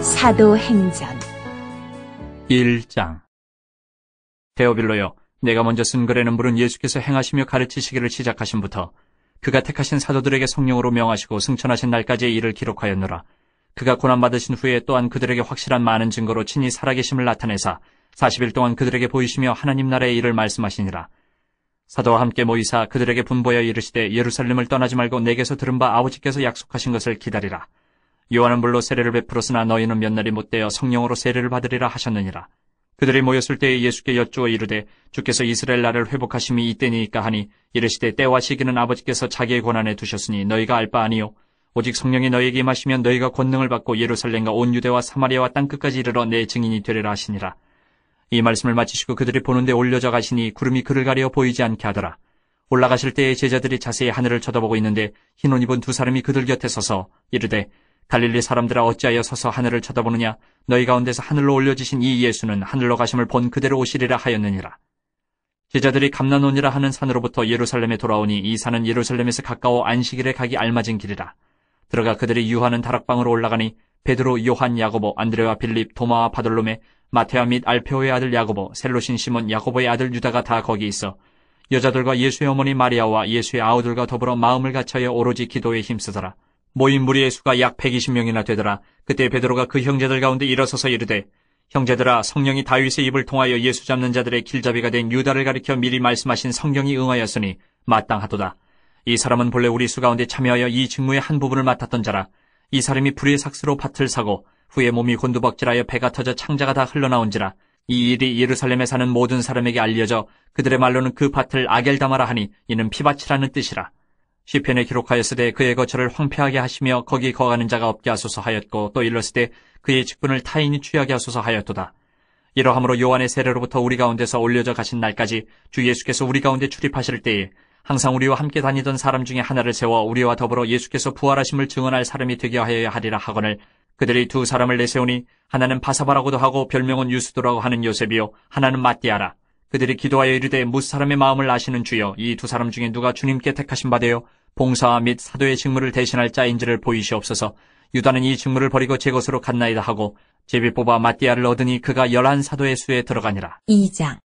사도행전 1장. 데오빌로여, 내가 먼저 쓴 글에는 물은 예수께서 행하시며 가르치시기를 시작하심부터 그가 택하신 사도들에게 성령으로 명하시고 승천하신 날까지의 일을 기록하였노라. 그가 고난받으신 후에 또한 그들에게 확실한 많은 증거로 친히 살아계심을 나타내사 40일 동안 그들에게 보이시며 하나님 나라의 일을 말씀하시니라. 사도와 함께 모이사 그들에게 분보여 이르시되 예루살렘을 떠나지 말고 내게서 들은 바 아버지께서 약속하신 것을 기다리라. 요한은 물로 세례를 베풀었으나 너희는 몇 날이 못되어 성령으로 세례를 받으리라 하셨느니라. 그들이 모였을 때에 예수께 여쭈어 이르되 주께서 이스라엘 나라를 회복하심이 이때니이까 하니 이르시되 때와 시기는 아버지께서 자기의 권한에 두셨으니 너희가 알 바 아니요 오직 성령이 너희에게 임하시면 너희가 권능을 받고 예루살렘과 온 유대와 사마리아와 땅끝까지 이르러 내 증인이 되리라 하시니라. 이 말씀을 마치시고 그들이 보는데 올려져 가시니 구름이 그를 가려 보이지 않게 하더라. 올라가실 때에 제자들이 자세히 하늘을 쳐다보고 있는데 흰 옷 입은 두 사람이 그들 곁에 서서 이르되 갈릴리 사람들아 어찌하여 서서 하늘을 쳐다보느냐. 너희 가운데서 하늘로 올려지신 이 예수는 하늘로 가심을 본 그대로 오시리라 하였느니라. 제자들이 감난원이라 하는 산으로부터 예루살렘에 돌아오니 이 산은 예루살렘에서 가까워 안식일에 가기 알맞은 길이라. 들어가 그들이 유하는 다락방으로 올라가니 베드로, 요한, 야고보, 안드레와 빌립, 도마와 바돌로메, 마테아 및 알페오의 아들 야고보, 셀로신 시몬, 야고보의 아들 유다가 다 거기 있어 여자들과 예수의 어머니 마리아와 예수의 아우들과 더불어 마음을 같이하여 오로지 기도에 힘쓰더라. 모인 무리의 수가 약 120명이나 되더라. 그때 베드로가 그 형제들 가운데 일어서서 이르되 형제들아, 성령이 다윗의 입을 통하여 예수 잡는 자들의 길잡이가 된 유다를 가리켜 미리 말씀하신 성경이 응하였으니 마땅하도다. 이 사람은 본래 우리 수 가운데 참여하여 이 직무의 한 부분을 맡았던 자라. 이 사람이 불의 삭스로 밭을 사고 후에 몸이 곤두박질하여 배가 터져 창자가 다 흘러나온지라. 이 일이 예루살렘에 사는 모든 사람에게 알려져 그들의 말로는 그 밭을 아겔다마라 하니 이는 피밭이라는 뜻이라. 시편에 기록하였으되 그의 거처를 황폐하게 하시며 거기 거하는 자가 없게 하소서 하였고 또 일렀으되 그의 직분을 타인이 취하게 하소서 하였도다. 이러함으로 요한의 세례로부터 우리 가운데서 올려져 가신 날까지 주 예수께서 우리 가운데 출입하실 때에 항상 우리와 함께 다니던 사람 중에 하나를 세워 우리와 더불어 예수께서 부활하심을 증언할 사람이 되게 하여야 하리라 하거늘 그들이 두 사람을 내세우니 하나는 바사바라고도 하고 별명은 유스도라고 하는 요셉이요 하나는 마띠아라. 그들이 기도하여 이르되 무사람의 마음을 아시는 주여 이 두 사람 중에 누가 주님께 택하신 바되요 봉사와 및 사도의 직무를 대신할 자인지를 보이시옵소서. 유다는 이 직무를 버리고 제 것으로 갔나이다 하고 제비 뽑아 마띠아를 얻으니 그가 11사도의 수에 들어가니라. 2장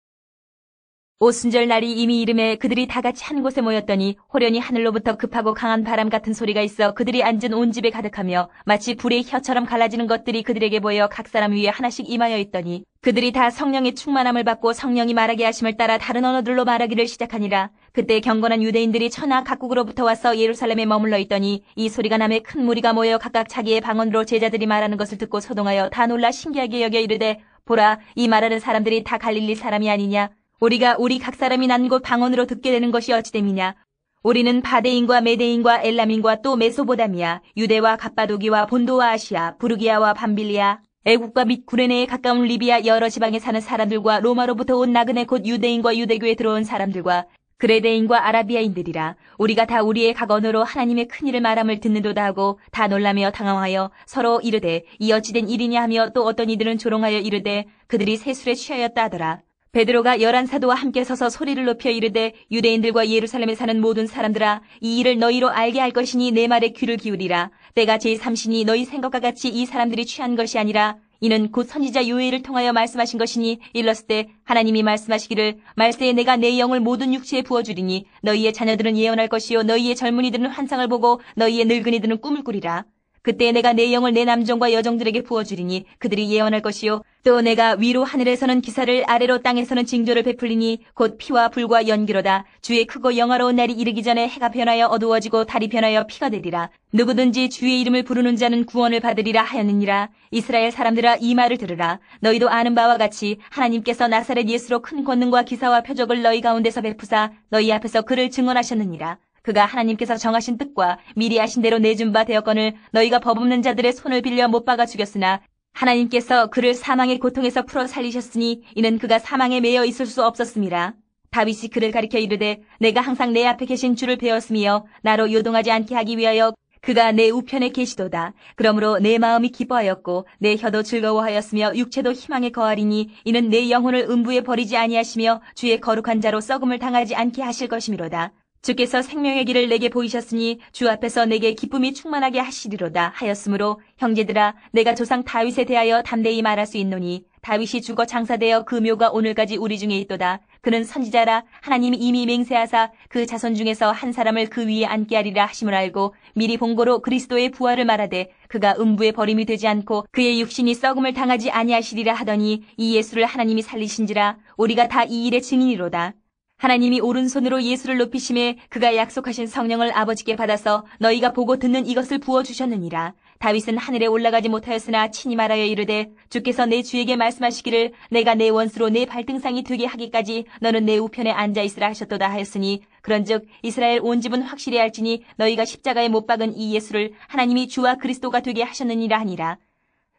오순절 날이 이미 이름에 그들이 다 같이 한 곳에 모였더니 호련히 하늘로부터 급하고 강한 바람 같은 소리가 있어 그들이 앉은 온 집에 가득하며 마치 불의 혀처럼 갈라지는 것들이 그들에게 보여 각 사람 위에 하나씩 임하여 있더니 그들이 다 성령의 충만함을 받고 성령이 말하게 하심을 따라 다른 언어들로 말하기를 시작하니라. 그때 경건한 유대인들이 천하 각국으로부터 와서 예루살렘에 머물러 있더니 이 소리가 남에 큰 무리가 모여 각각 자기의 방언으로 제자들이 말하는 것을 듣고 소동하여 다 놀라 신기하게 여겨 이르되 보라, 이 말하는 사람들이 다 갈릴리 사람이 아니냐. 우리가 우리 각 사람이 난 곳 방언으로 듣게 되는 것이 어찌됨이냐. 우리는 바데인과 메데인과 엘람인과 또 메소보다미아, 유대와 갑바도기와 본도와 아시아, 부르기아와 밤빌리아, 애국과 및 구레네에 가까운 리비아 여러 지방에 사는 사람들과 로마로부터 온 나그네 곧 유대인과 유대교에 들어온 사람들과 그레데인과 아라비아인들이라. 우리가 다 우리의 각 언어로 하나님의 큰일을 말함을 듣는도다 하고 다 놀라며 당황하여 서로 이르되 이 어찌된 일이냐 하며 또 어떤 이들은 조롱하여 이르되 그들이 세술에 취하였다 하더라. 베드로가 11사도와 함께 서서 소리를 높여 이르되 유대인들과 예루살렘에 사는 모든 사람들아, 이 일을 너희로 알게 할 것이니 내 말에 귀를 기울이라. 때가 제3시니 너희 생각과 같이 이 사람들이 취한 것이 아니라 이는 곧 선지자 요엘을 통하여 말씀하신 것이니 일렀을 때 하나님이 말씀하시기를 말세에 내가 내 영을 모든 육체에 부어주리니 너희의 자녀들은 예언할 것이요 너희의 젊은이들은 환상을 보고 너희의 늙은이들은 꿈을 꾸리라. 그때 내가 내 영을 내 남종과 여종들에게 부어주리니 그들이 예언할 것이요 또 내가 위로 하늘에서는 기사를 아래로 땅에서는 징조를 베풀리니 곧 피와 불과 연기로다. 주의 크고 영화로운 날이 이르기 전에 해가 변하여 어두워지고 달이 변하여 피가 되리라. 누구든지 주의 이름을 부르는 자는 구원을 받으리라 하였느니라. 이스라엘 사람들아, 이 말을 들으라. 너희도 아는 바와 같이 하나님께서 나사렛 예수로 큰 권능과 기사와 표적을 너희 가운데서 베푸사 너희 앞에서 그를 증언하셨느니라. 그가 하나님께서 정하신 뜻과 미리 아신 대로 내준 바 되었거늘 너희가 법 없는 자들의 손을 빌려 못 박아 죽였으나 하나님께서 그를 사망의 고통에서 풀어 살리셨으니 이는 그가 사망에 매여 있을 수 없었음이라. 다윗이 그를 가리켜 이르되 내가 항상 내 앞에 계신 주를 배웠으며 나로 요동하지 않게 하기 위하여 그가 내 우편에 계시도다. 그러므로 내 마음이 기뻐하였고 내 혀도 즐거워하였으며 육체도 희망에 거하리니 이는 내 영혼을 음부에 버리지 아니하시며 주의 거룩한 자로 썩음을 당하지 않게 하실 것이미로다. 주께서 생명의 길을 내게 보이셨으니 주 앞에서 내게 기쁨이 충만하게 하시리로다 하였으므로 형제들아 내가 조상 다윗에 대하여 담대히 말할 수 있노니 다윗이 죽어 장사되어 그 묘가 오늘까지 우리 중에 있도다. 그는 선지자라 하나님이 이미 맹세하사 그 자손 중에서 한 사람을 그 위에 앉게 하리라 하심을 알고 미리 본고로 그리스도의 부활을 말하되 그가 음부에 버림이 되지 않고 그의 육신이 썩음을 당하지 아니하시리라 하더니 이 예수를 하나님이 살리신지라 우리가 다 이 일의 증인이로다. 하나님이 오른손으로 예수를 높이심에 그가 약속하신 성령을 아버지께 받아서 너희가 보고 듣는 이것을 부어주셨느니라. 다윗은 하늘에 올라가지 못하였으나 친히 말하여 이르되 주께서 내 주에게 말씀하시기를 내가 내 원수로 내 발등상이 되게 하기까지 너는 내 우편에 앉아있으라 하셨도다 하였으니 그런즉 이스라엘 온 집은 확실히 알지니 너희가 십자가에 못 박은 이 예수를 하나님이 주와 그리스도가 되게 하셨느니라 하니라.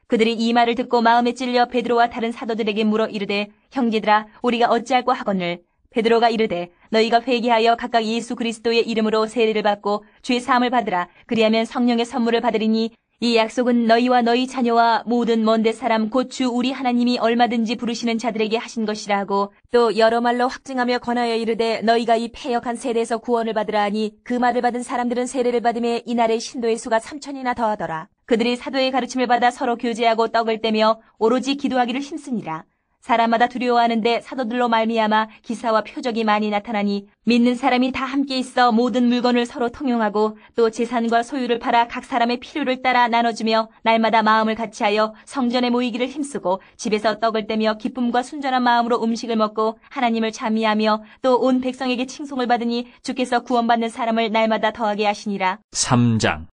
그들이 이 말을 듣고 마음에 찔려 베드로와 다른 사도들에게 물어 이르되 형제들아 우리가 어찌할꼬 하거늘. 베드로가 이르되 너희가 회개하여 각각 예수 그리스도의 이름으로 세례를 받고 주의 사함을 받으라. 그리하면 성령의 선물을 받으리니 이 약속은 너희와 너희 자녀와 모든 먼데 사람 곧 주 우리 하나님이 얼마든지 부르시는 자들에게 하신 것이라 하고 또 여러 말로 확증하며 권하여 이르되 너희가 이 패역한 세대에서 구원을 받으라 하니 그 말을 받은 사람들은 세례를 받음에 이날의 신도의 수가 3,000이나 더하더라. 그들이 사도의 가르침을 받아 서로 교제하고 떡을 떼며 오로지 기도하기를 힘쓰니라. 사람마다 두려워하는데 사도들로 말미암아 기사와 표적이 많이 나타나니 믿는 사람이 다 함께 있어 모든 물건을 서로 통용하고 또 재산과 소유를 팔아 각 사람의 필요를 따라 나눠주며 날마다 마음을 같이하여 성전에 모이기를 힘쓰고 집에서 떡을 떼며 기쁨과 순전한 마음으로 음식을 먹고 하나님을 찬미하며 또 온 백성에게 칭송을 받으니 주께서 구원받는 사람을 날마다 더하게 하시니라. 3장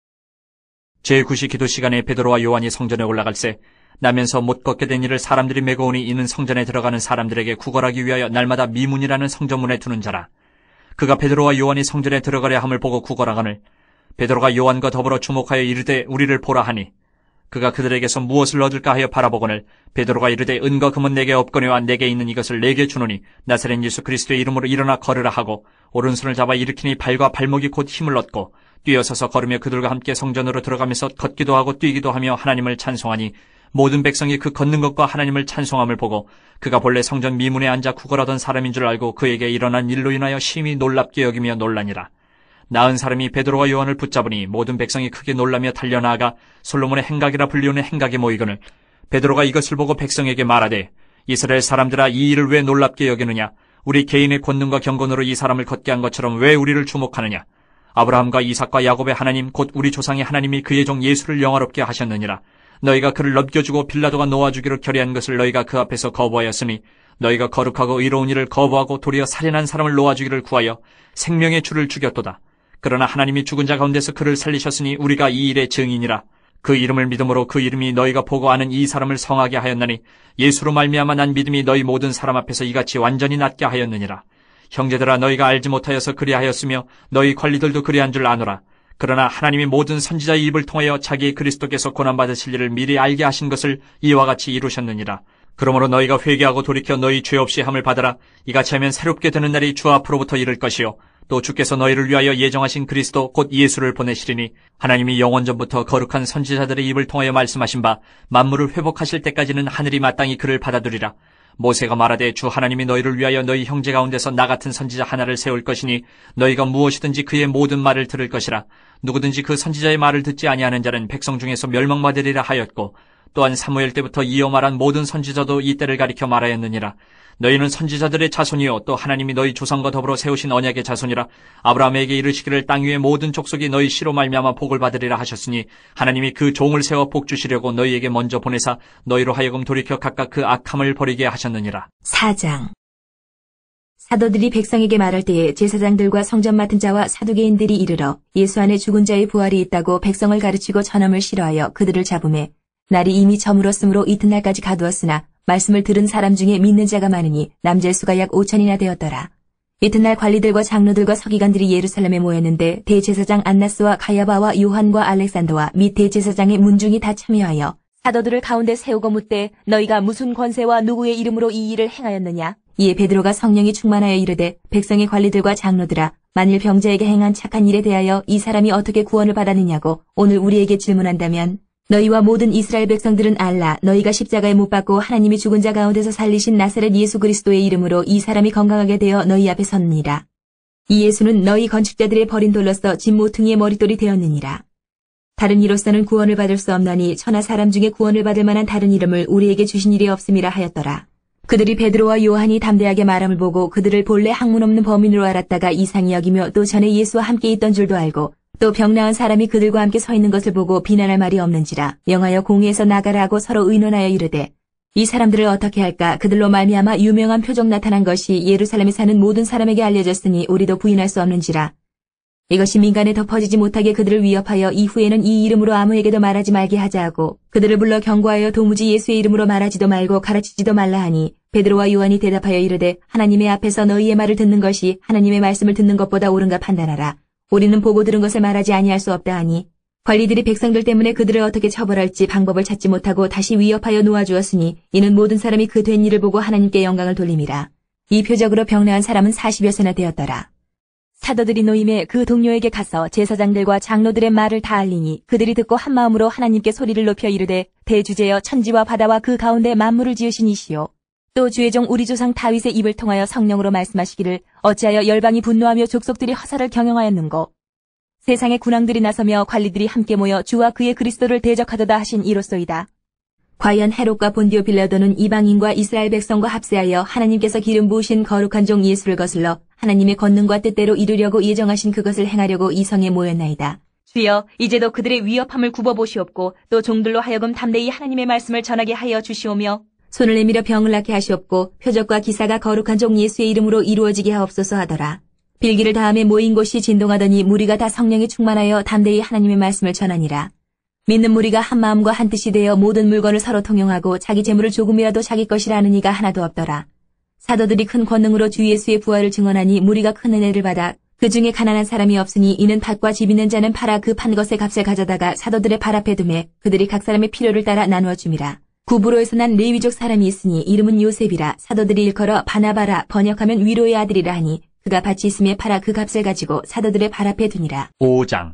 제9시 기도 시간에 베드로와 요한이 성전에 올라갈새 나면서 못 걷게 된 이를 사람들이 메고 오니 이는 성전에 들어가는 사람들에게 구걸하기 위하여 날마다 미문이라는 성전문에 두는 자라. 그가 베드로와 요한이 성전에 들어가려 함을 보고 구걸하거늘 베드로가 요한과 더불어 주목하여 이르되 우리를 보라 하니 그가 그들에게서 무엇을 얻을까 하여 바라보거늘 베드로가 이르되 은과 금은 내게 없거니와 내게 있는 이것을 내게 주노니 나사렛 예수 그리스도의 이름으로 일어나 걸으라 하고 오른손을 잡아 일으키니 발과 발목이 곧 힘을 얻고 뛰어서서 걸으며 그들과 함께 성전으로 들어가면서 걷기도 하고 뛰기도 하며 하나님을 찬송하니 모든 백성이 그 걷는 것과 하나님을 찬송함을 보고 그가 본래 성전 미문에 앉아 구걸하던 사람인 줄 알고 그에게 일어난 일로 인하여 심히 놀랍게 여기며 놀라니라. 나은 사람이 베드로와 요한을 붙잡으니 모든 백성이 크게 놀라며 달려나아가 솔로몬의 행각이라 불리우는 행각에 모이거늘 베드로가 이것을 보고 백성에게 말하되 이스라엘 사람들아 이 일을 왜 놀랍게 여기느냐. 우리 개인의 권능과 경건으로 이 사람을 걷게 한 것처럼 왜 우리를 주목하느냐. 아브라함과 이삭과 야곱의 하나님 곧 우리 조상의 하나님이 그의 종 예수를 영화롭게 하셨느니라. 너희가 그를 넘겨주고 빌라도가 놓아주기로 결의한 것을 너희가 그 앞에서 거부하였으니 너희가 거룩하고 의로운 일을 거부하고 도리어 살인한 사람을 놓아주기를 구하여 생명의 주를 죽였도다. 그러나 하나님이 죽은 자 가운데서 그를 살리셨으니 우리가 이 일의 증인이라. 그 이름을 믿음으로 그 이름이 너희가 보고 아는 이 사람을 성하게 하였나니 예수로 말미암아 난 믿음이 너희 모든 사람 앞에서 이같이 완전히 낫게 하였느니라. 형제들아 너희가 알지 못하여서 그리하였으며 너희 관리들도 그리한 줄 아노라. 그러나 하나님이 모든 선지자의 입을 통하여 자기 그리스도께서 고난받으실 일을 미리 알게 하신 것을 이와 같이 이루셨느니라. 그러므로 너희가 회개하고 돌이켜 너희 죄 없이 함을 받으라. 이같이 하면 새롭게 되는 날이 주 앞으로부터 이를 것이요 또 주께서 너희를 위하여 예정하신 그리스도 곧 예수를 보내시리니 하나님이 영원전부터 거룩한 선지자들의 입을 통하여 말씀하신 바 만물을 회복하실 때까지는 하늘이 마땅히 그를 받아두리라. 모세가 말하되 주 하나님이 너희를 위하여 너희 형제 가운데서 나 같은 선지자 하나를 세울 것이니 너희가 무엇이든지 그의 모든 말을 들을 것이라. 누구든지 그 선지자의 말을 듣지 아니하는 자는 백성 중에서 멸망받으리라 하였고 또한 사무엘 때부터 이어 말한 모든 선지자도 이 때를 가리켜 말하였느니라. 너희는 선지자들의 자손이요 또 하나님이 너희 조상과 더불어 세우신 언약의 자손이라. 아브라함에게 이르시기를 땅 위의 모든 족속이 너희 씨로 말미암아 복을 받으리라 하셨으니 하나님이 그 종을 세워 복 주시려고 너희에게 먼저 보내사 너희로 하여금 돌이켜 각각 그 악함을 버리게 하셨느니라. 4장 사도들이 백성에게 말할 때에 제사장들과 성전 맡은 자와 사두개인들이 이르러 예수 안에 죽은 자의 부활이 있다고 백성을 가르치고 전함을 싫어하여 그들을 잡음에 날이 이미 저물었으므로 이튿날까지 가두었으나 말씀을 들은 사람 중에 믿는 자가 많으니 남자의 수가 약 5,000이나 되었더라. 이튿날 관리들과 장로들과 서기관들이 예루살렘에 모였는데 대제사장 안나스와 가야바와 요한과 알렉산더와 및 대제사장의 문중이 다 참여하여 사도들을 가운데 세우고 묻되 너희가 무슨 권세와 누구의 이름으로 이 일을 행하였느냐. 이에 베드로가 성령이 충만하여 이르되 백성의 관리들과 장로들아 만일 병자에게 행한 착한 일에 대하여 이 사람이 어떻게 구원을 받았느냐고 오늘 우리에게 질문한다면 너희와 모든 이스라엘 백성들은 알라. 너희가 십자가에 못 박고 하나님이 죽은 자 가운데서 살리신 나사렛 예수 그리스도의 이름으로 이 사람이 건강하게 되어 너희 앞에 섰느니라. 이 예수는 너희 건축자들의 버린 돌로서 집 모퉁이의 머릿돌이 되었느니라. 다른 이로서는 구원을 받을 수 없나니 천하 사람 중에 구원을 받을 만한 다른 이름을 우리에게 주신 일이 없음이라 하였더라. 그들이 베드로와 요한이 담대하게 말함을 보고 그들을 본래 학문 없는 범인으로 알았다가 이상히 여기며 또 전에 예수와 함께 있던 줄도 알고 또 병 나은 사람이 그들과 함께 서 있는 것을 보고 비난할 말이 없는지라 영하여 공회에서 나가라 하고 서로 의논하여 이르되 이 사람들을 어떻게 할까? 그들로 말미암아 유명한 표적 나타난 것이 예루살렘에 사는 모든 사람에게 알려졌으니 우리도 부인할 수 없는지라. 이것이 민간에 덮어지지 못하게 그들을 위협하여 이후에는 이 이름으로 아무에게도 말하지 말게 하자 하고 그들을 불러 경고하여 도무지 예수의 이름으로 말하지도 말고 가르치지도 말라 하니 베드로와 요한이 대답하여 이르되 하나님의 앞에서 너희의 말을 듣는 것이 하나님의 말씀을 듣는 것보다 옳은가 판단하라. 우리는 보고 들은 것을 말하지 아니할 수 없다 하니 관리들이 백성들 때문에 그들을 어떻게 처벌할지 방법을 찾지 못하고 다시 위협하여 놓아주었으니 이는 모든 사람이 그 된 일을 보고 하나님께 영광을 돌림이라. 이 표적으로 병나은 사람은 40여세나 되었더라. 사도들이 노임에 그 동료에게 가서 제사장들과 장로들의 말을 다 알리니 그들이 듣고 한마음으로 하나님께 소리를 높여 이르되 대주제여 천지와 바다와 그 가운데 만물을 지으신 이시오. 또 주의 종 우리 조상 다윗의 입을 통하여 성령으로 말씀하시기를 어찌하여 열방이 분노하며 족속들이 허사를 경영하였는고 세상의 군왕들이 나서며 관리들이 함께 모여 주와 그의 그리스도를 대적하도다 하신 이로소이다. 과연 헤롯과 본디오 빌라도는 이방인과 이스라엘 백성과 합세하여 하나님께서 기름 부으신 거룩한 종 예수를 거슬러 하나님의 권능과 뜻대로 이루려고 예정하신 그것을 행하려고 이 성에 모였나이다. 주여, 이제도 그들의 위협함을 굽어보시옵고 또 종들로 하여금 담대히 하나님의 말씀을 전하게 하여 주시오며 손을 내밀어 병을 낫게 하시옵고 표적과 기사가 거룩한 종 예수의 이름으로 이루어지게 하옵소서 하더라. 빌기를 다음에 모인 곳이 진동하더니 무리가 다 성령에 충만하여 담대히 하나님의 말씀을 전하니라. 믿는 무리가 한 마음과 한 뜻이 되어 모든 물건을 서로 통용하고 자기 재물을 조금이라도 자기 것이라 하는 이가 하나도 없더라. 사도들이 큰 권능으로 주 예수의 부활을 증언하니 무리가 큰 은혜를 받아 그 중에 가난한 사람이 없으니 이는 밭과 집 있는 자는 팔아 그 판 것의 값을 가져다가 사도들의 발 앞에 두매 그들이 각 사람의 필요를 따라 나누어 줌이라. 구브로에서 난 레위족 사람이 있으니 이름은 요셉이라. 사도들이 일컬어 바나바라 번역하면 위로의 아들이라 하니 그가 밭이 있음에 팔아 그 값을 가지고 사도들의 발 앞에 두니라. 5장.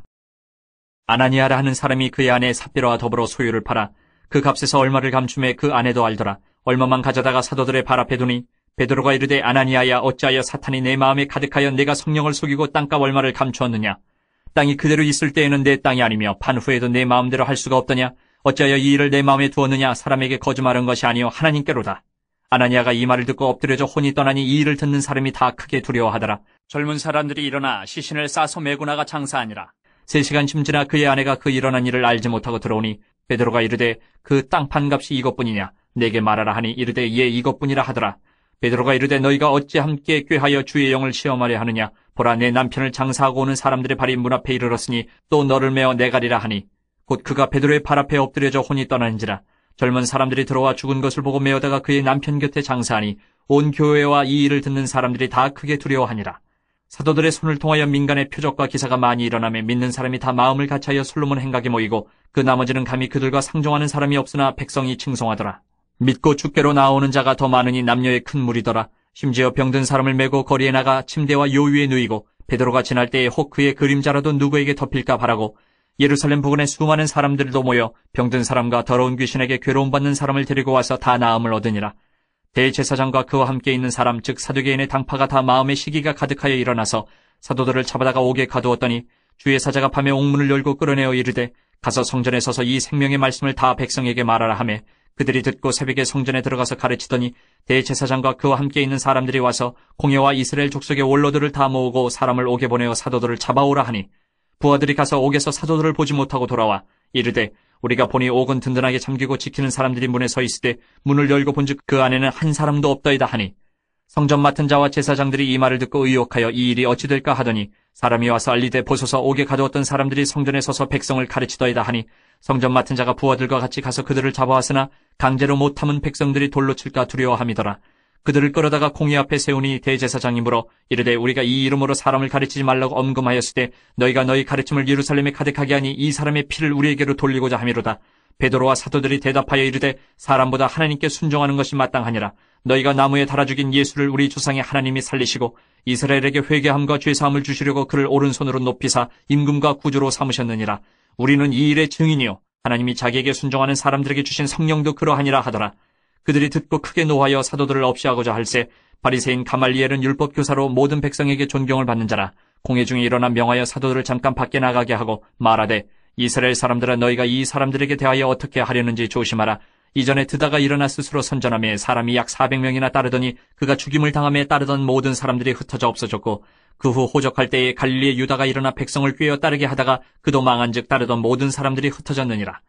아나니아라 하는 사람이 그의 아내 삽비라와 더불어 소유를 팔아 그 값에서 얼마를 감춤해 그 아내도 알더라. 얼마만 가져다가 사도들의 발 앞에 두니 베드로가 이르되 아나니아야 어찌하여 사탄이 내 마음에 가득하여 내가 성령을 속이고 땅값 얼마를 감추었느냐. 땅이 그대로 있을 때에는 내 땅이 아니며 판 후에도 내 마음대로 할 수가 없더냐. 어찌하여 이 일을 내 마음에 두었느냐. 사람에게 거짓말한 것이 아니요 하나님께로다. 아나니아가 이 말을 듣고 엎드려져 혼이 떠나니 이 일을 듣는 사람이 다 크게 두려워하더라. 젊은 사람들이 일어나 시신을 싸서 메고 나가 장사하니라. 3시간쯤 지나 그의 아내가 그 일어난 일을 알지 못하고 들어오니 베드로가 이르되 그 땅 판값이 이것뿐이냐. 내게 말하라 하니 이르되 예 이것뿐이라 하더라. 베드로가 이르되 너희가 어찌 함께 꾀하여 주의 영을 시험하려 하느냐. 보라 내 남편을 장사하고 오는 사람들의 발이 문 앞에 이르렀으니 또 너를 메어 내가리라 하니 곧 그가 베드로의 발 앞에 엎드려져 혼이 떠나는지라. 젊은 사람들이 들어와 죽은 것을 보고 메어다가 그의 남편 곁에 장사하니 온 교회와 이 일을 듣는 사람들이 다 크게 두려워하니라. 사도들의 손을 통하여 민간의 표적과 기사가 많이 일어나며 믿는 사람이 다 마음을 같이하여 솔로몬 행각에 모이고 그 나머지는 감히 그들과 상종하는 사람이 없으나 백성이 칭송하더라. 믿고 주께로 나오는 자가 더 많으니 남녀의 큰 무리더라. 심지어 병든 사람을 메고 거리에 나가 침대와 요 위에 누이고 베드로가 지날 때에 혹 그의 그림자라도 누구에게 덮일까 바라고 예루살렘 부근에 수많은 사람들도 모여 병든 사람과 더러운 귀신에게 괴로움받는 사람을 데리고 와서 다 나음을 얻으니라. 대제사장과 그와 함께 있는 사람 즉 사두개인의 당파가 다 마음의 시기가 가득하여 일어나서 사도들을 잡아다가 옥에 가두었더니 주의 사자가 밤에 옥문을 열고 끌어내어 이르되 가서 성전에 서서 이 생명의 말씀을 다 백성에게 말하라 하매 그들이 듣고 새벽에 성전에 들어가서 가르치더니 대제사장과 그와 함께 있는 사람들이 와서 공회와 이스라엘 족속의 원로들을 다 모으고 사람을 옥에 보내어 사도들을 잡아오라 하니 부하들이 가서 옥에서 사도들을 보지 못하고 돌아와 이르되 우리가 보니 옥은 든든하게 잠기고 지키는 사람들이 문에 서 있을 때 문을 열고 본즉 그 안에는 한 사람도 없더이다 하니 성전 맡은 자와 제사장들이 이 말을 듣고 의혹하여 이 일이 어찌 될까 하더니 사람이 와서 알리되 보소서 옥에 가두었던 사람들이 성전에 서서 백성을 가르치더이다 하니 성전 맡은 자가 부하들과 같이 가서 그들을 잡아왔으나 강제로 못 참은 백성들이 돌로 칠까 두려워함이더라. 그들을 끌어다가 공회 앞에 세우니 대제사장이 물어 이르되 우리가 이 이름으로 사람을 가르치지 말라고 엄금하였을 때 너희가 너희 가르침을 예루살렘에 가득하게 하니 이 사람의 피를 우리에게로 돌리고자 함이로다. 베드로와 사도들이 대답하여 이르되 사람보다 하나님께 순종하는 것이 마땅하니라. 너희가 나무에 달아 죽인 예수를 우리 조상의 하나님이 살리시고 이스라엘에게 회개함과 죄사함을 주시려고 그를 오른손으로 높이사 임금과 구주로 삼으셨느니라. 우리는 이 일의 증인이요 하나님이 자기에게 순종하는 사람들에게 주신 성령도 그러하니라 하더라. 그들이 듣고 크게 노하여 사도들을 없이하고자 할세 바리새인 가말리엘은 율법 교사로 모든 백성에게 존경을 받는 자라. 공회 중에 일어나 명하여 사도들을 잠깐 밖에 나가게 하고 말하되 이스라엘 사람들아 너희가 이 사람들에게 대하여 어떻게 하려는지 조심하라. 이전에 드다가 일어나 스스로 선전하며 사람이 약 400명이나 따르더니 그가 죽임을 당함에 따르던 모든 사람들이 흩어져 없어졌고 그 후 호적할 때에 갈릴리의 유다가 일어나 백성을 꾀어 따르게 하다가 그도 망한즉 따르던 모든 사람들이 흩어졌느니라.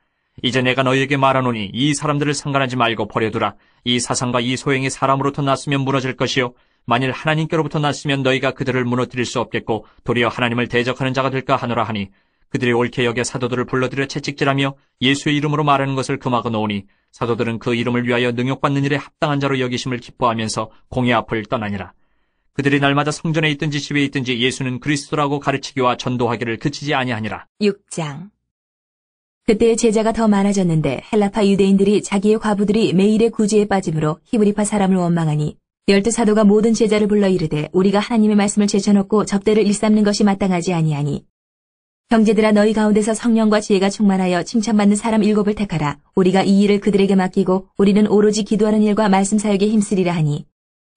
이제 내가 너희에게 말하노니 이 사람들을 상관하지 말고 버려두라. 이 사상과 이 소행이 사람으로부터 났으면 무너질 것이요 만일 하나님께로부터 났으면 너희가 그들을 무너뜨릴 수 없겠고 도리어 하나님을 대적하는 자가 될까 하노라 하니 그들이 옳게 여겨 사도들을 불러들여 채찍질하며 예수의 이름으로 말하는 것을 금하고 놓으니 사도들은 그 이름을 위하여 능욕받는 일에 합당한 자로 여기심을 기뻐하면서 공회 앞을 떠나니라. 그들이 날마다 성전에 있든지 집에 있든지 예수는 그리스도라고 가르치기와 전도하기를 그치지 아니하니라. 6장. 그때 제자가 더 많아졌는데 헬라파 유대인들이 자기의 과부들이 매일의 구제에 빠짐으로 히브리파 사람을 원망하니 12 사도가 모든 제자를 불러 이르되 우리가 하나님의 말씀을 제쳐놓고 접대를 일삼는 것이 마땅하지 아니하니 형제들아 너희 가운데서 성령과 지혜가 충만하여 칭찬받는 사람 7을 택하라. 우리가 이 일을 그들에게 맡기고 우리는 오로지 기도하는 일과 말씀 사역에 힘쓰리라 하니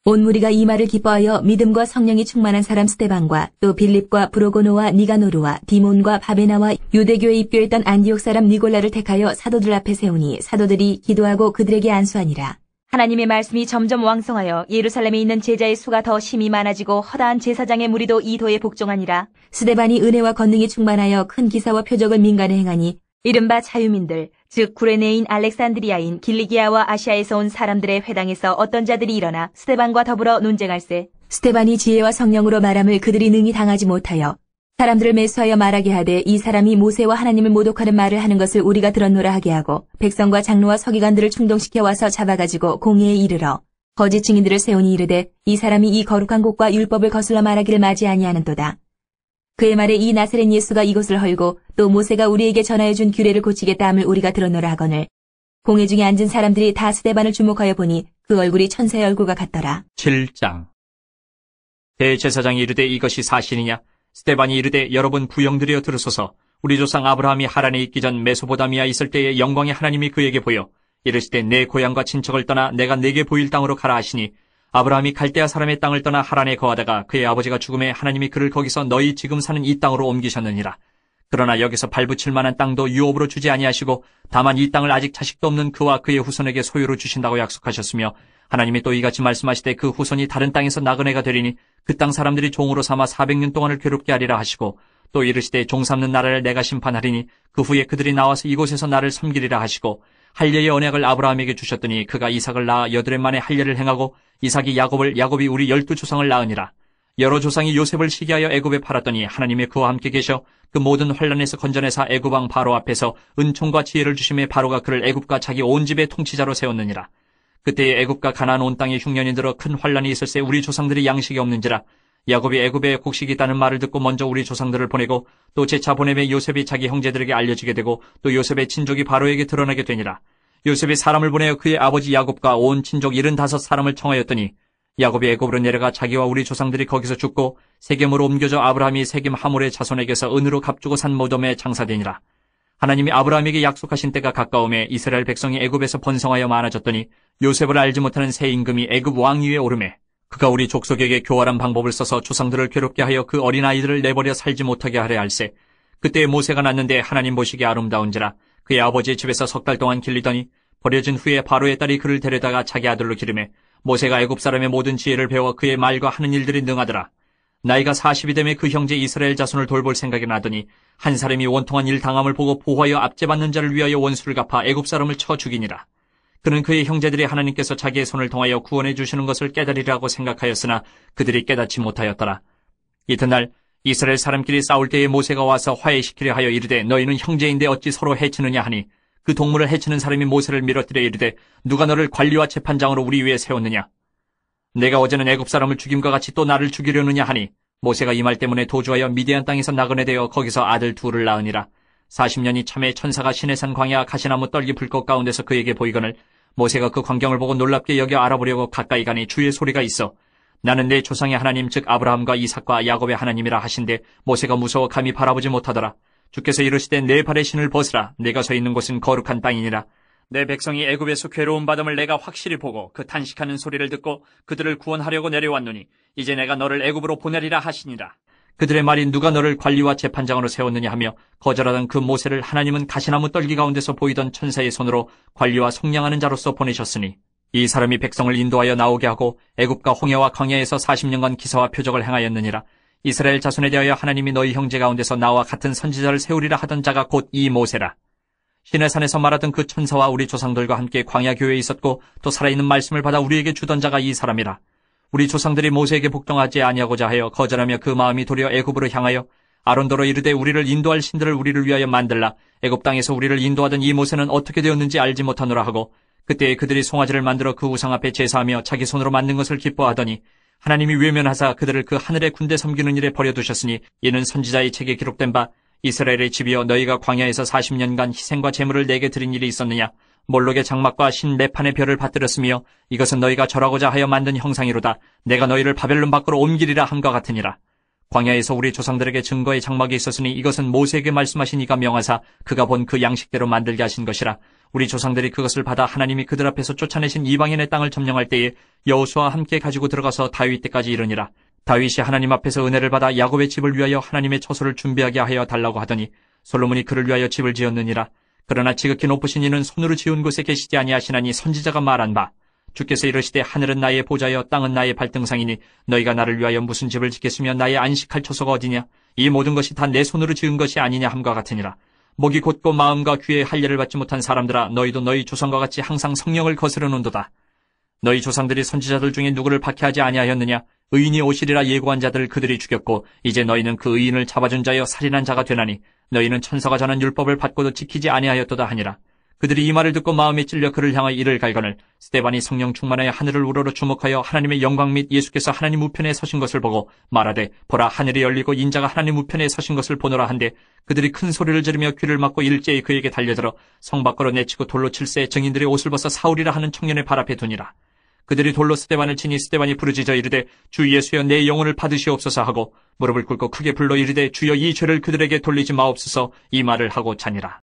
온 무리가 이 말을 기뻐하여 믿음과 성령이 충만한 사람 스데반과 또 빌립과 브로고노와 니가노르와 디몬과 바베나와 유대교에 입교했던 안디옥 사람 니골라를 택하여 사도들 앞에 세우니 사도들이 기도하고 그들에게 안수하니라. 하나님의 말씀이 점점 왕성하여 예루살렘에 있는 제자의 수가 더 심히 많아지고 허다한 제사장의 무리도 이 도에 복종하니라. 스데반이 은혜와 권능이 충만하여 큰 기사와 표적을 민간에 행하니 이른바 자유민들 즉 구레네인 알렉산드리아인 길리기아와 아시아에서 온 사람들의 회당에서 어떤 자들이 일어나 스데반과 더불어 논쟁할세. 스데반이 지혜와 성령으로 말함을 그들이 능히 당하지 못하여 사람들을 매수하여 말하게 하되 이 사람이 모세와 하나님을 모독하는 말을 하는 것을 우리가 들었노라 하게 하고 백성과 장로와 서기관들을 충동시켜 와서 잡아가지고 공회에 이르러 거짓 증인들을 세우니 이르되 이 사람이 이 거룩한 곳과 율법을 거슬러 말하기를 맞이 아니하는도다. 그의 말에 이 나사렛 예수가 이곳을 헐고 또 모세가 우리에게 전하여준 규례를 고치겠다 함을 우리가 들었노라 하거늘 공회 중에 앉은 사람들이 다 스데반을 주목하여 보니 그 얼굴이 천사의 얼굴과 같더라. 7장. 대제사장이 이르되 이것이 사실이냐? 스데반이 이르되 여러분 부영들이여 들으소서. 우리 조상 아브라함이 하란에 있기 전 메소보다미아 있을 때에 영광의 하나님이 그에게 보여 이르시되 내 고향과 친척을 떠나 내가 내게 보일 땅으로 가라 하시니 아브라함이 갈대아 사람의 땅을 떠나 하란에 거하다가 그의 아버지가 죽음에 하나님이 그를 거기서 너희 지금 사는 이 땅으로 옮기셨느니라. 그러나 여기서 발붙일 만한 땅도 유업으로 주지 아니하시고 다만 이 땅을 아직 자식도 없는 그와 그의 후손에게 소유로 주신다고 약속하셨으며 하나님이 또 이같이 말씀하시되 그 후손이 다른 땅에서 나그네가 되리니 그 땅 사람들이 종으로 삼아 400년 동안을 괴롭게 하리라 하시고 또 이르시되 종 삼는 나라를 내가 심판하리니 그 후에 그들이 나와서 이곳에서 나를 섬기리라 하시고 할례의 언약을 아브라함에게 주셨더니 그가 이삭을 낳아 8해 만에 할례를 행하고 이삭이 야곱을 야곱이 우리 12조상을 낳으니라. 여러 조상이 요셉을 시기하여 애굽에 팔았더니 하나님이 그와 함께 계셔 그 모든 환란에서 건져내사 애굽 왕 바로 앞에서 은총과 지혜를 주심에 바로가 그를 애굽과 자기 온 집의 통치자로 세웠느니라. 그때에 애굽과 가나안 온 땅에 흉년이 들어 큰 환란이 있을새 우리 조상들이 양식이 없는지라. 야곱이 애굽에 곡식이 있다는 말을 듣고 먼저 우리 조상들을 보내고 또 재차 보내매 요셉이 자기 형제들에게 알려지게 되고 또 요셉의 친족이 바로에게 드러나게 되니라. 요셉이 사람을 보내어 그의 아버지 야곱과 온 친족 75사람을 청하였더니 야곱이 애굽으로 내려가 자기와 우리 조상들이 거기서 죽고 세겜으로 옮겨져 아브라함이 세겜 하몰의 자손에게서 은으로 값주고 산 모돔에 장사되니라. 하나님이 아브라함에게 약속하신 때가 가까움에 이스라엘 백성이 애굽에서 번성하여 많아졌더니 요셉을 알지 못하는 새 임금이 애굽 왕위에 오르매 그가 우리 족속에게 교활한 방법을 써서 조상들을 괴롭게 하여 그 어린아이들을 내버려 살지 못하게 하려 할세. 그때 모세가 났는데 하나님 보시기에 아름다운지라 그의 아버지의 집에서 3달 동안 길리더니 버려진 후에 바로의 딸이 그를 데려다가 자기 아들로 기르매 모세가 애굽 사람의 모든 지혜를 배워 그의 말과 하는 일들이 능하더라. 나이가 40이 되매 그 형제 이스라엘 자손을 돌볼 생각이 나더니 한 사람이 원통한 일 당함을 보고 보호하여 압제받는 자를 위하여 원수를 갚아 애굽 사람을 쳐 죽이니라. 그는 그의 형제들이 하나님께서 자기의 손을 통하여 구원해 주시는 것을 깨달으리라고 생각하였으나 그들이 깨닫지 못하였더라. 이튿날 이스라엘 사람끼리 싸울 때에 모세가 와서 화해시키려 하여 이르되 너희는 형제인데 어찌 서로 해치느냐 하니 그 동물을 해치는 사람이 모세를 밀어뜨려 이르되 누가 너를 관리와 재판장으로 우리 위에 세웠느냐. 내가 어제는 애굽 사람을 죽임과 같이 또 나를 죽이려느냐 하니 모세가 이 말 때문에 도주하여 미디안 땅에서 나그네 되어 거기서 아들 둘을 낳으니라. 40년이 참에 천사가 시내산 광야 가시나무 떨기 불꽃 가운데서 그에게 보이거늘 모세가 그 광경을 보고 놀랍게 여겨 알아보려고 가까이 가니 주의 소리가 있어 나는 내 조상의 하나님 즉 아브라함과 이삭과 야곱의 하나님이라 하신데 모세가 무서워 감히 바라보지 못하더라. 주께서 이르시되 내 발의 신을 벗으라. 내가 서 있는 곳은 거룩한 땅이니라. 내 백성이 애굽에서 괴로움 받음을 내가 확실히 보고 그 탄식하는 소리를 듣고 그들을 구원하려고 내려왔노니 이제 내가 너를 애굽으로 보내리라 하시니라. 그들의 말이 누가 너를 관리와 재판장으로 세웠느냐 하며 거절하던 그 모세를 하나님은 가시나무 떨기 가운데서 보이던 천사의 손으로 관리와 속량하는 자로서 보내셨으니 이 사람이 백성을 인도하여 나오게 하고 애굽과 홍해와 광야에서 40년간 기사와 표적을 행하였느니라. 이스라엘 자손에 대하여 하나님이 너희 형제 가운데서 나와 같은 선지자를 세우리라 하던 자가 곧 이 모세라. 시내산에서 말하던 그 천사와 우리 조상들과 함께 광야 교회에 있었고 또 살아있는 말씀을 받아 우리에게 주던 자가 이 사람이라. 우리 조상들이 모세에게 복종하지 아니하고자 하여 거절하며 그 마음이 도리어 애굽으로 향하여 아론더러 이르되 우리를 인도할 신들을 우리를 위하여 만들라. 애굽 땅에서 우리를 인도하던 이 모세는 어떻게 되었는지 알지 못하노라 하고 그때에 그들이 송아지를 만들어 그 우상 앞에 제사하며 자기 손으로 만든 것을 기뻐하더니 하나님이 외면하사 그들을 그 하늘의 군대 섬기는 일에 버려두셨으니 이는 선지자의 책에 기록된 바 이스라엘의 집이여 너희가 광야에서 40년간 희생과 제물을 내게 드린 일이 있었느냐. 몰록의 장막과 신 매판의 별을 받들었으며 이것은 너희가 절하고자 하여 만든 형상이로다. 내가 너희를 바벨론 밖으로 옮기리라 함과 같으니라. 광야에서 우리 조상들에게 증거의 장막이 있었으니 이것은 모세에게 말씀하신 이가 명하사 그가 본 그 양식대로 만들게 하신 것이라. 우리 조상들이 그것을 받아 하나님이 그들 앞에서 쫓아내신 이방인의 땅을 점령할 때에 여호수아와 함께 가지고 들어가서 다윗 때까지 이르니라. 다윗이 하나님 앞에서 은혜를 받아 야곱의 집을 위하여 하나님의 처소를 준비하게 하여 달라고 하더니 솔로몬이 그를 위하여 집을 지었느니라. 그러나 지극히 높으신 이는 손으로 지은 곳에 계시지 아니하시나니 선지자가 말한 바 주께서 이르시되 하늘은 나의 보좌여 땅은 나의 발등상이니 너희가 나를 위하여 무슨 집을 짓겠으며 나의 안식할 처소가 어디냐. 이 모든 것이 다 내 손으로 지은 것이 아니냐 함과 같으니라. 목이 곧고 마음과 귀에 할례를 받지 못한 사람들아 너희도 너희 조상과 같이 항상 성령을 거스르는도다. 너희 조상들이 선지자들 중에 누구를 박해하지 아니하였느냐. 의인이 오시리라 예고한 자들 그들이 죽였고 이제 너희는 그 의인을 잡아준 자여 살인한 자가 되나니 너희는 천사가 전한 율법을 받고도 지키지 아니하였도다 하니라. 그들이 이 말을 듣고 마음에 찔려 그를 향하여 이를 갈거늘 스데반이 성령 충만하여 하늘을 우러러 주목하여 하나님의 영광 및 예수께서 하나님 우편에 서신 것을 보고 말하되 보라 하늘이 열리고 인자가 하나님 우편에 서신 것을 보노라 한데 그들이 큰 소리를 지르며 귀를 막고 일제히 그에게 달려들어 성 밖으로 내치고 돌로 칠세 증인들의 옷을 벗어 사울이라 하는 청년의 발 앞에 두니라. 그들이 돌로 스데반을 치니 스데반이 부르짖어 이르되 주 예수여 내 영혼을 받으시옵소서 하고 무릎을 꿇고 크게 불러 이르되 주여 이 죄를 그들에게 돌리지 마옵소서 이 말을 하고 자니라.